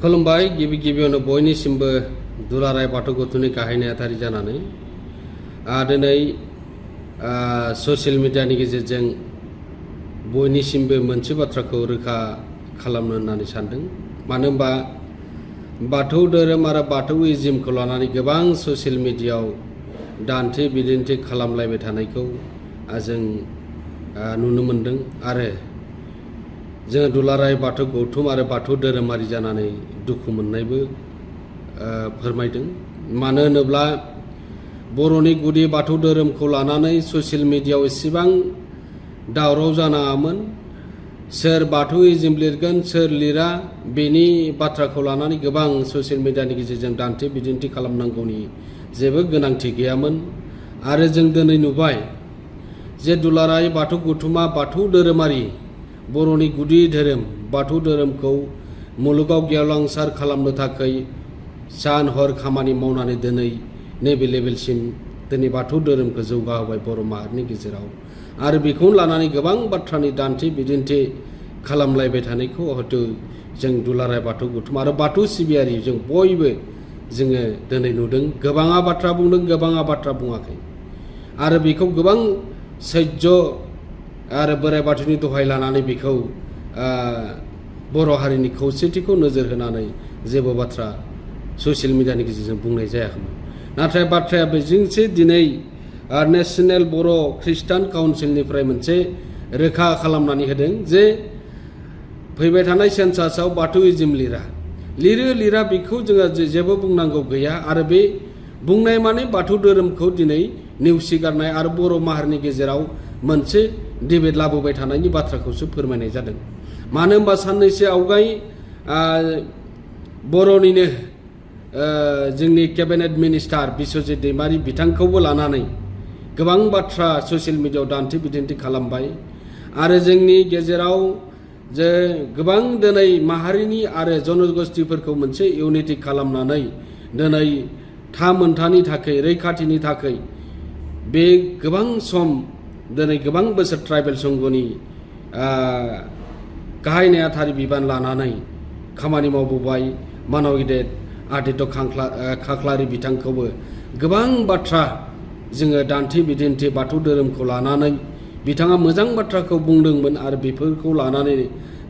खुलुमबाय गिबि गिबियावनो बयनिसिमबो दुलाराय बाथौ गौथुमनि गाहाय नेहाथारि जानानै दिनै ससियेल मिडियानि गेजेरजों बयनिसिमबो मोनसे बाथ्राखौ रोखा खालामनो होननानै सानदों। मानो होनबा बाथौ धोरोम आरो बाथौइज्मखौ लानानै गोबां ससियेल मिडियायाव दान्थे बिदिन्थे खालामलायबाय थानायखौ जों नुनो मोनदों आरो जों दुलाराय बाथौ गौथुम आरो बाथौ धोरोमारि जानानै दुखु मोननायबो फोरमायदों। मानो होनोब्ला बर'नि गुदि बाथौ धोरोमखौ लानानै ससियेल मिडियायाव एसेबां दावराव जानाङामोन। सोर बाथौइज्म लिरगोन सोर लिरा बेनि बाथ्राखौ लानानै गोबां ससियेल मिडियानि गेजेरजों दान्थे बिदिन्थि खालामनांगौनि जेबो गोनांथि गैयामोन। आरो जों दिनै नुबाय जे दुलाराय बाथौ गौथुमा बाथौ धोरोमारि बर'नि गुदि धोरोम बाथौ धोरोमखौ मुलुगाव गेवलांसार खालामनो थाखाय सान हर खामानि मावनानै दिनै नैबे लेभेलसिम दिनै बाथौ धोरोमखौ जौगाहोबाय बर' माहारिनि गेजेराव। आरो बेखौनो लानानै गोबां बाथ्रानि दान्थे बिदिन्थे खालामलायबाय थानायखौ हयथ' जों दुलाराय बाथौ गौथुम आरो बाथौ सिबियारि जों बयबो जोङो दिनै नुदों। गोबाङा बाथ्रा बुंदों, गोबाङा बाथ्रा बुङाखै। आरो बेखौ गोबां सैज्य आरो बोराइ बाथौनि दहाय लानानै बेखौ बर' हारिनि खौसेथिखौ नोजोर होनानै जेबो बाथ्रा ससियेल मिडियानि गेजेरजों बुंनाय जायाखैमोन। नाथाय बाथ्राया बेजोंसो दिनै नेशनेल बर' ख्रिस्टान काउन्सिलनिफ्राय मोनसे रोखा खालामनानै होदों जे फैबाय थानाय सेन्सासआव बाथौइज्म लिरा बेखौ जोङो जेबो बुंनांगौ गैया। आरो बे बुंनाय माने बाथौ धोरोमखौ दिनै नेवसिगारनाय आरो बर' माहारिनि गेजेराव मोनसे डिबेट लाबोबाय थानायनि बाथ्राखौसो फोरमायनाय जादों। मानो होनबा साननैसो आवगाय बर'निनो जोंनि केबिनेट मिनिस्टार बिस्वजित दैमारि बिथांखौबो लानानै गोबां बाथ्रा ससियेल मिडियायाव दान्थे बिदिन्थि खालामबाय। आरो जोंनि गेजेराव जे गोबां दिनै माहारिनि आरो जनगोष्ठीफोरखौ मोनसे इउनिटि खालामनानै दिनै मोनथानि थाखाय रैखाथिनि थाखाय बे गोबां सम दिनै गोबां बोसोर ट्राइबेल संघनि गाहाय नेहाथारि बिबान लानानै खामानि मावबोबाय मानव गेदेर आदित्य खाख्लारि बिथांखौबो गोबां बाथ्रा जोङो दान्थे बिदिन्थि बाथौ धोरोमखौ लानानै बिथाङा मोजां बाथ्राखौ बुंदोंमोन आरो बेफोरखौ लानानै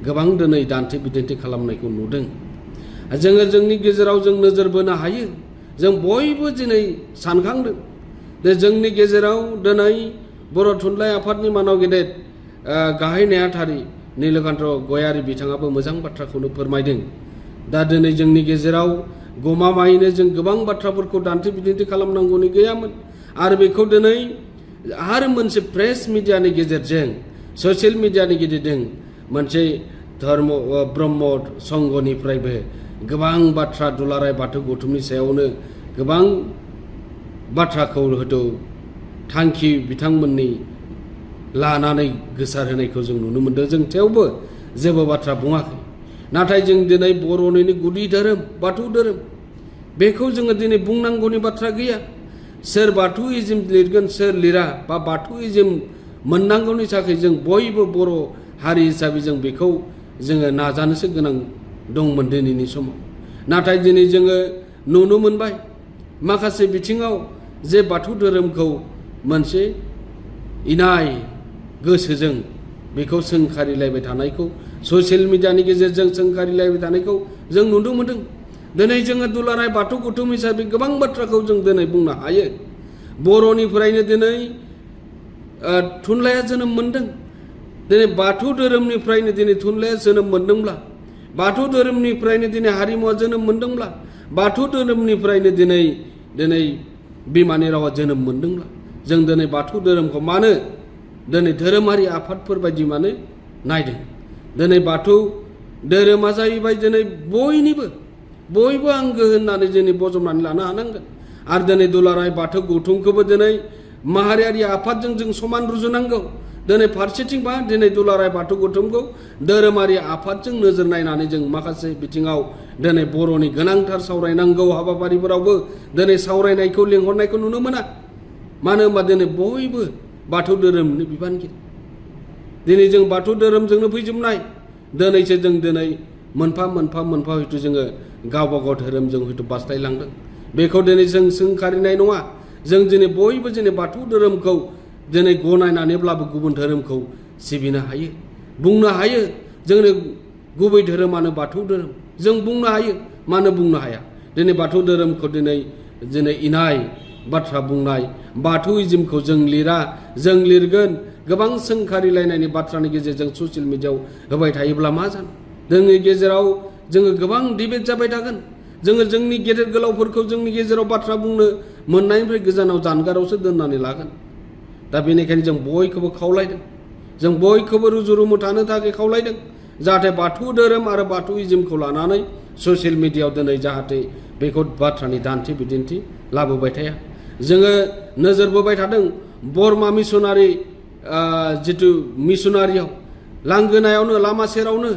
गोबां दिनै दान्थे बिदिन्थि खालामनायखौ नुदों। जोङो जोंनि गेजेराव जों नोजोर बोनो हायो। जों बयबो दिनै सानखांदों जे जोंनि गेजेराव दिनै बर' थुनलाइ आफादनि मानाव गेदेर गाहाय नेहाथारि नीलकान्त गयारि बिथाङाबो मोजां बाथ्राखौनो फोरमायदों। दा दिनै जोंनि गेजेराव गमामायैनो जों गोबां बाथ्राफोरखौ दान्थे बिदिन्थि खालामनांगौनि गैयामोन। आरो बेखौ दिनै आरो मोनसे प्रेस मिडियानि गेजेरजों ससियेल मिडियानि गेजेरजों मोनसे ब्रह्म संघनिफ्रायबो गोबां बाथ्रा दुलाराय बाथौ गौथुमनि सायावनो गोबां बाथ्राखौ हयथ' थांखि बिथांमोननि लानानै गोसार होनायखौ जों नुनो मोन्दों। जों थेवबो जेबो बाथ्रा बुङाखै। नाथाय जों दिनै बर'निनो गुदि धोरोम बाथौ धोरोम बेखौ जोङो दिनै बुंनांगौनि बाथ्रा गैया। सोर बाथौइज्म लिरगोन सोर लिरा बा बाथौइज्म मोननांगौनि थाखाय जों बयबो बर' हारि हिसाबै जों बेखौ जोङो नाजानोसो गोनां दंमोन दिनैनि समाव। नाथाय दिनै जोङो नुनो मोनबाय माखासे बिथिङाव जे बाथौ धोरोमखौ मोनसे इनाय गोसोजों बेखौ सोंखारिलायबाय थानायखौ ससियेल मिडियानि गेजेरजों सोंखारिलायबाय थानायखौ जों नुनो मोनदों। दिनै जोङो दुलाराय बाथौ गौथुम हिसाबै गोबां बाथ्राखौ जों दिनै बुंनो हायो। बर'निफ्रायनो दिनै थुनलाइया जोनोम मोन्दों। दिनै बाथौ धोरोमनिफ्रायनो दिनै थुनलाइया जोनोम मोन्दोंब्ला बाथौ धोरोमनिफ्रायनो दिनै हारिमुवा जोनोम मोन्दोंब्ला बाथौ धोरोमनिफ्रायनो दिनै बिमानि रावा जोनोम मोन्दोंब्ला जों दिनै बाथौ धोरोमखौ मानो दिनै धोरोमारि आफादफोर बायदि मानो नायदों। दिनै बाथौ धोरोमा जाहैबाय दिनै बयबो आंगो होननानै दिनै बजबनानै लानो हानांगोन। आरो दिनै दुलाराय बाथौ गौथुमखौबो दिनै माहारियारि आफादजों जों समान रुजुनांगौ। दिनै फारसेथिंबा दिनै दुलाराय बाथौ गौथुमखौ धोरोमारि आफादजों नोजोर नायनानै जों माखासे बिथिङाव दिनै बर'नि गोनांथार सावरायनांगौ हाबाफारिफोरावबो दिनै सावरायनायखौ लिंहरनायखौ नुनो मोना। मानो होनबा दिनै बयबो बाथौ धोरोमनि बिबानगिरि। दिनै जों बाथौ धोरोमजोंनो फैजोबनाय। दिनैसो जों दिनै मोनफा मोनफा मोनफा हयथ' जोङो गावबा गाव धोरोमजों हयथ' बास्लायलांदों बेखौ दिनै जों सोंखारिनाय नङा जों दिनै बयबो जोंनि बाथौ धोरोमखौ दिनै गनायनानैब्लाबो गुबुन धोरोमखौ सिबिनो हायो बुंनो हायो जोंनि गुबै धोरोमानो बाथौ धोरोम जों बुंनो हायो मानो बुंनो हाया दिनै बाथौ धोरोमखौ दिनै इनाय बाथ्रा बुंनाय बाथौइज्मखौ जों लिरा जों लिरगोन गोबां सोंखारिलायनायनि बाथ्रानि गेजेरजों ससियेल मिडियायाव होबाय थायोब्ला मा जानो जोंनि गेजेराव जोङो गोबां डिबेट जाबाय थागोन जोङो जोंनि गेदेर गोलावफोरखौ जोंनि गेजेराव बाथ्रा बुंनो मोननायनिफ्राय गोजानाव जानगारावसो दोननानै लागोन दा बेनिखायनो जों बयखौबो खावलायदों जों बयखौबो रुजु रुमु थानो थाखाय खावलायदों जाहाथे बाथौ धोरोम आरो बाथौइज्मखौ लानानै ससियेल मिडियायाव दिनै जाहाथे बेखौ बाथ्रानि दान्थे बिदिन्थि लाबोबाय थाया जोङो नोजोर बोबाय थादों बरमा मिसनारि जिथु मिसनारियाव लांगोनायावनो लामा सेरावनो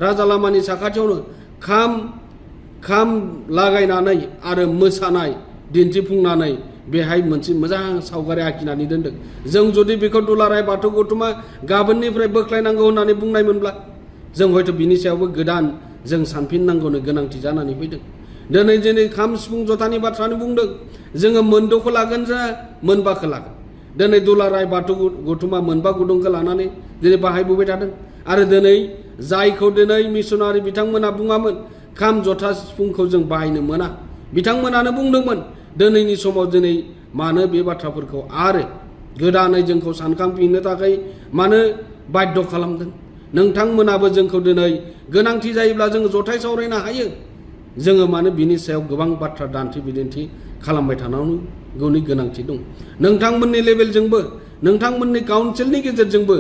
राजा लामानि साखाथियावनो खाम लागायनानै आरो मोसानाय दिन्थिफुंनानै बेहाय मोनसे मोजां सावगारि आखिनानै दोनदों जों जुदि बेखौ दुलाराय बाथौ गौथुमा गाबोननिफ्राय बोख्लायनांगौ होननानै बुंनायमोनब्ला जों हयथ' बिनि सायावबो गोदान जों सानफिननांगौनि गोनांथि जानानै फैदों दिनै खाम सिफुं जथानि बाथ्रानि बुंदों जोङो मोनद'खौ लागोन जा मोनबाखौ लागोन दिनै दुलाराय बाथौ गौथुमा मोनबा गुदुंखौ लानानै दिनै बाहायबोबाय थादों आरो दिनै जायखौ दिनै मिसनारि बिथांमोना बुङामोन खाम जथा सिफुंखौ जों बाहायनो मोना बिथांमोनानो बुंदोंमोन दिनैनि समाव दिनै मानो बे बाथ्राफोरखौ आरो गोदानै जोंखौ सानखांफिननो थाखाय मानो बाध्य खालामदों नोंथांमोनाबो जोंखौ दिनै गोनांथि जायोब्ला जोङो जथाय सावरायनो हायो जोङो मानो बिनि सायाव गोबां बाथ्रा दान्थे बिदिन्थि खालामबाय थानांगौनि गोनांथि दं नोंथांमोननि लेभेलजोंबो नोंथांमोननि काउन्सिलनि गेजेरजोंबो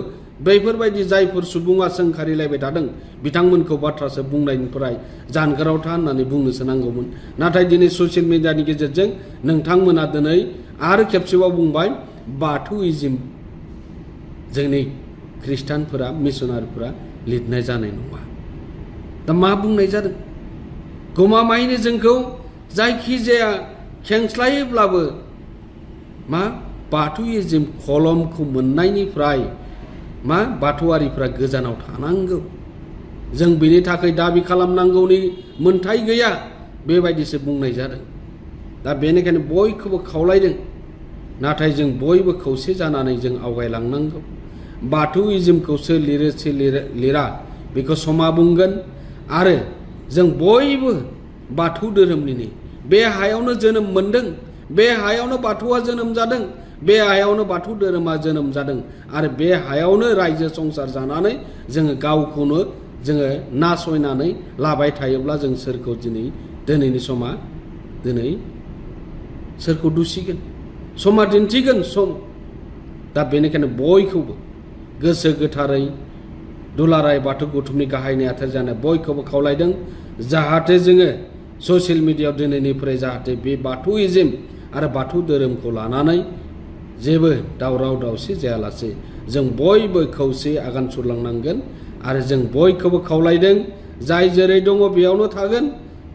बैफोरबायदि जायफोर सुबुङा सोंखारिलायबाय थादों बिथांमोनखौ बाथ्रासो बुंनायनिफ्राय जानगाराव था होननानै बुंनोसो नांगौमोन नाथाय दिनै ससियेल मिडियानि गेजेरजों नोंथांमोना दिनै आरो खेबसेबाव बुंबाय बाथौइज्म जोंनि ख्रिस्टानफोरा मिसनारिफोरा लिरनाय जानाय नङा दा मा बुंनाय जादों गमामायैनो जोंखौ जायखिजाया खेंस्लायोब्लाबो मा बाथौइज्म कलमखौ मोननायनिफ्राय मा बाथौआरिफ्रा गोजानाव थानांगौ जों बेनि थाखाय दाबि खालामनांगौनि मोन्थाय गैया बेबायदिसो बुंनाय जादों दा बेनिखायनो बयखौबो खावलायदों नाथाय जों बयबो खौसे जानानै जों आवगायलांनांगौ बाथौइज्मखौ सोर लिरो सोर लिरा बेखौ समा बुंगोन आरो जों बयबो बाथौ धोरोमनिनो बे हायावनो जोनोम मोनदों बे हायावनो बाथौआ जोनोम जादों बे हायावनो बाथौ धोरोमा जोनोम जादों आरो बे हायावनो रायजो संसार जानानै जोङो गावखौनो जोङो नासयनानै लाबाय थायोब्ला जों सोरखौ दिनैनि समा दिनै सोरखौ दुसिगोन समा दिन्थिगोन सम दा बेनिखायनो बयखौबो गोसो गोथारै दुलाराय बाथौ गौथुमनि गाहाय नेहाथारि जानाय बयखौबो खावलायदों जाहाथे जोङो ससियेल मिडियायाव दिनैनिफ्राय जाहाथे बे बाथौइज्म आरो बाथौ धोरोमखौ लानानै जेबो दावराव दावसि जायालासे जों बयबो खौसे आगान सुरलांनांगोन आरो जों बयखौबो खावलायदों जाय जेरै दङ बेयावनो थागोन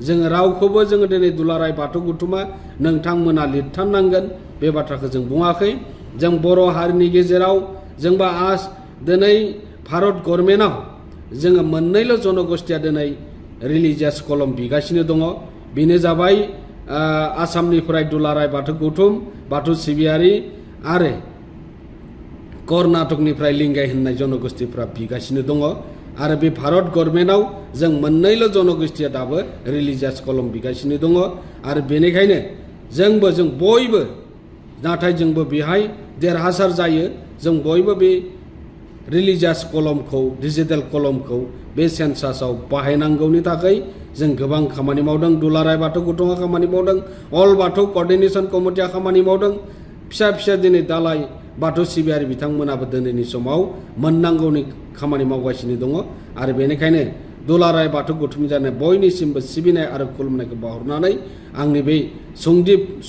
जोङो रावखौबो जोङो दिनै दुलाराय बाथौ गौथुमा नोंथांमोना लिरथारनांगोन बे बाथ्राखौ जों बुङाखै जों बर' हारिनि गेजेराव जोंबा दिनै भारत गभर्नमेन्टआव जोङो मोननैल' जनगोष्ठिया दिनै रिलिजियास कलम बिगासिनो दङ बेनो जाबाय आसामनिफ्राय दुलाराय बाथौ गौथुम बाथौ सिबियारि आरो कर्नाटकनिफ्राय लिंगाय होननाय जनगोष्ठिफ्रा बिगासिनो दङ आरो बे भारत गभर्नमेन्टआव जों मोननैल' जनगोष्ठिया दाबो रिलिजियास कलम बिगासिनो दङ आरो बेनिखायनो जों बयबो नाथाय जोंबो बेहाय देरहासार जायो जों बयबो बे रिलिजियास कलमखौ डिजिटेल कलमखौ बे सेन्सासाव बाहायनांगौनि थाखाय जों गोबां खामानि मावदों दुलाराय बाथौ गौथुमा खामानि मावदों अल बाथौ कर्डिनेशन कमिटिया खामानि मावदों फिसा फिसा दिनै दालाय बाथौ सिबियारि बिथांमोनाबो दिनैनि समाव मोननांगौनि खामानि मावगासिनो दङ आरो बेनिखायनो दुलाराय बाथौ गौथुमनि जानाय बयनिसिमबो सिबिनाय आरो खुलुमनायखौ बावहरनानै आंनि बे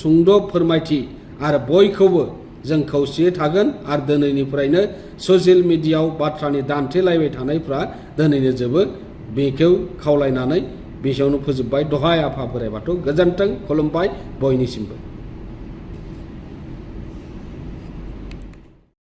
सुंद' फोरमायथि आरो बयखौबो जों खौसेयै थागोन आरो दिनैनिफ्रायनो ससियेल मिडियायाव बाथ्रानि दान्थेलायबाय थानायफ्रा दिनैनो जोबो बेखौ खावलायनानै बेसेयावनो फोजोबबाय दहाय आफा बोराइ बाथौ गोजोन्थों खुलुमबाय बयनिसिमबो।